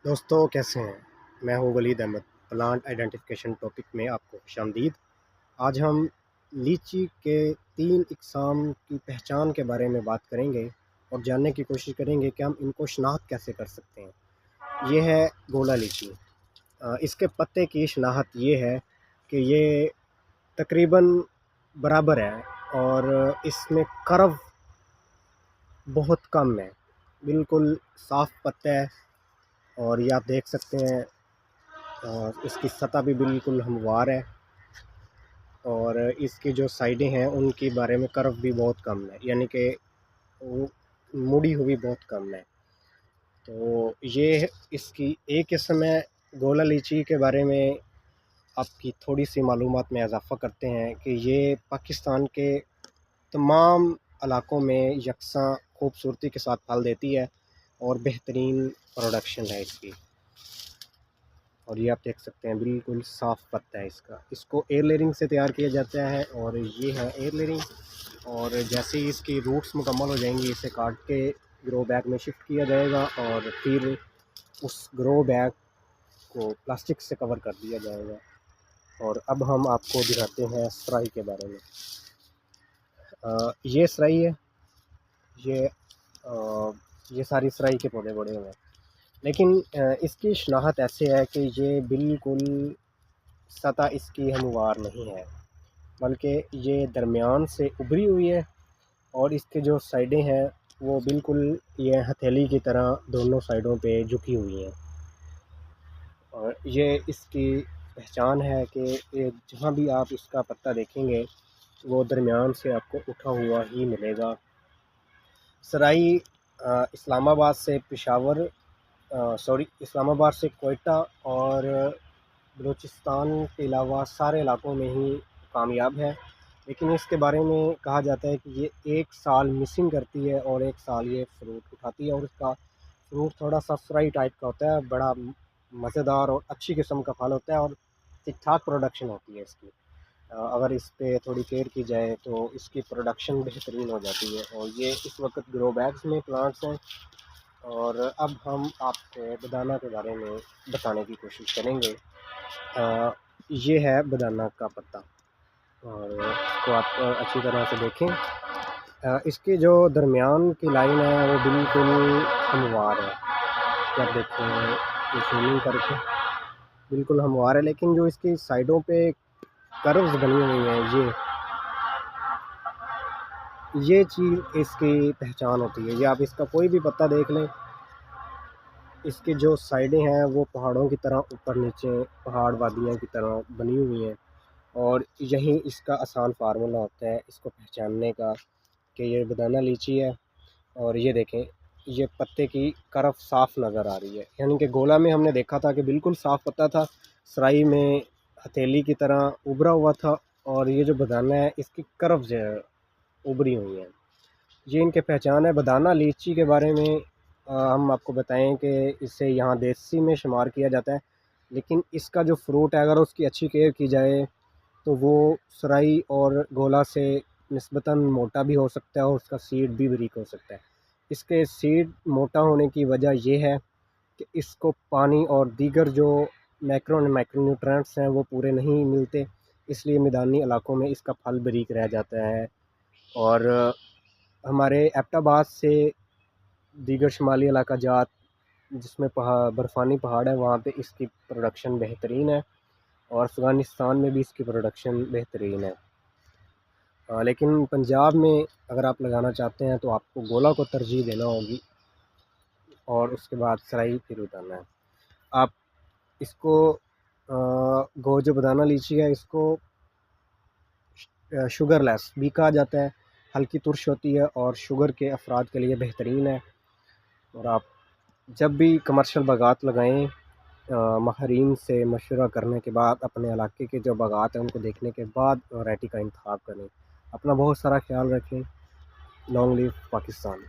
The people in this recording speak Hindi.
दोस्तों कैसे हैं। मैं हूं Waleed Ahmed. Plant identification topic में आपको खुशामदीद। आज हम लीची के 3 इकसाम की पहचान के बारे में बात करेंगे और जानने की कोशिश करेंगे कि हम इनको शनाख्त कैसे कर सकते हैं। ये है गोला लीची। इसके पत्ते की शनाख्त ये है कि ये तकरीबन बराबर है और इसमें कर्व बहुत कम है, बिल्कुल साफ़ पत्ता है। और ये आप देख सकते हैं और इसकी सतह भी बिल्कुल हमवार है और इसकी जो साइडें हैं उनके बारे में कर्व भी बहुत कम है, यानी कि वो मुड़ी हुई बहुत कम है। तो ये इसकी एक किस्म है। गोला लीची के बारे में आपकी थोड़ी सी मालूमात में इजाफ़ा करते हैं कि ये पाकिस्तान के तमाम इलाकों में यकसा खूबसूरती के साथ फल देती है और बेहतरीन प्रोडक्शन है इसकी। और ये आप देख सकते हैं बिल्कुल साफ़ पत्ता है इसका। इसको एयर लेयरिंग से तैयार किया जाता है और ये है एयर लेयरिंग। और जैसे ही इसकी रूट्स मुकम्मल हो जाएंगी इसे काट के ग्रो बैग में शिफ्ट किया जाएगा और फिर उस ग्रो बैग को प्लास्टिक से कवर कर दिया जाएगा। और अब हम आपको दिखाते हैं सराई के बारे में। ये सराई है। ये ये सारी सराई के पौधे बड़े हुए हैं, लेकिन इसकी शनाख्त ऐसे है कि ये बिल्कुल सतह इसकी हमवार नहीं है, बल्कि ये दरमियान से उभरी हुई है और इसके जो साइडें हैं वो बिल्कुल ये हथेली की तरह दोनों साइडों पे झुकी हुई हैं। और ये इसकी पहचान है कि ये जहाँ भी आप इसका पत्ता देखेंगे वो दरमियान से आपको उठा हुआ ही मिलेगा। सराई इस्लामाबाद से पेशावर इस्लामाबाद से कोयटा और बलूचिस्तान के अलावा सारे इलाकों में ही कामयाब है। लेकिन इसके बारे में कहा जाता है कि ये 1 साल मिसिंग करती है और 1 साल ये फ्रूट उठाती है और इसका फ्रूट थोड़ा सा फ्राई टाइप का होता है, बड़ा मज़ेदार और अच्छी किस्म का फल होता है और ठीक ठाक प्रोडक्शन होती है इसकी। अगर इस पे थोड़ी केयर की जाए तो इसकी प्रोडक्शन बेहतरीन हो जाती है। और ये इस वक्त ग्रो बैग्स में प्लांट्स हैं। और अब हम आपको बेदाना के बारे में बताने की कोशिश करेंगे। ये है बेदाना का पत्ता और इसको आप अच्छी तरह से देखें। इसकी जो दरमियान की लाइन है वो बिल्कुल हमवार है। आप देखें ये ज़ूमिंग करके बिल्कुल हमवार है, लेकिन जो इसकी साइडों पे कर्व्स बनी हुई हैं ये चीज़ इसकी पहचान होती है। ये आप इसका कोई भी पत्ता देख लें, इसकी जो साइडें हैं वो पहाड़ों की तरह ऊपर नीचे पहाड़ वादियाँ की तरह बनी हुई हैं। और यही इसका आसान फार्मूला होता है इसको पहचानने का कि ये बेदाना लीची है। और ये देखें ये पत्ते की करफ साफ़ नज़र आ रही है, यानी कि गोला में हमने देखा था कि बिल्कुल साफ़ पत्ता था, सराई में हथेली की तरह उभरा हुआ था। और ये जो बेदाना है इसकी करफ जो है उभरी हुई है। ये इनके पहचान है। बेदाना लीची के बारे में हम आपको बताएं कि इसे यहाँ देसी में शुमार किया जाता है, लेकिन इसका जो फ्रूट है अगर उसकी अच्छी केयर की जाए तो वो सराई और गोला से निस्बतन मोटा भी हो सकता है और उसका सीड भी बारीक हो सकता है। इसके सीड मोटा होने की वजह यह है कि इसको पानी और दीगर जो मैक्रो और माइक्रोन्यूट्रिएंट्स हैं वो पूरे नहीं मिलते, इसलिए मैदानी इलाकों में इसका फल बारीक रह जाता है। और हमारे एबटाबाद से दीगर शुमाली इलाका जात जिसमें बर्फ़ानी पहाड़ है वहाँ पे इसकी प्रोडक्शन बेहतरीन है और अफ़गानिस्तान में भी इसकी प्रोडक्शन बेहतरीन है। लेकिन पंजाब में अगर आप लगाना चाहते हैं तो आपको गोला को तरजीह देना होगी और उसके बाद सराई फिर उतारना है। आप इसको जो बेदाना लीची है इसको शुगर लेस भी कहा जाता है। हल्की तुर्श होती है और शुगर के अफराद के लिए बेहतरीन है। और आप जब भी कमर्शियल बागात लगाएं माहरीन से मशवरा करने के बाद अपने इलाके के जो बागात हैं उनको देखने के बाद वैरायटी का इंतखाब करें। अपना बहुत सारा ख्याल रखें। Long live Pakistan.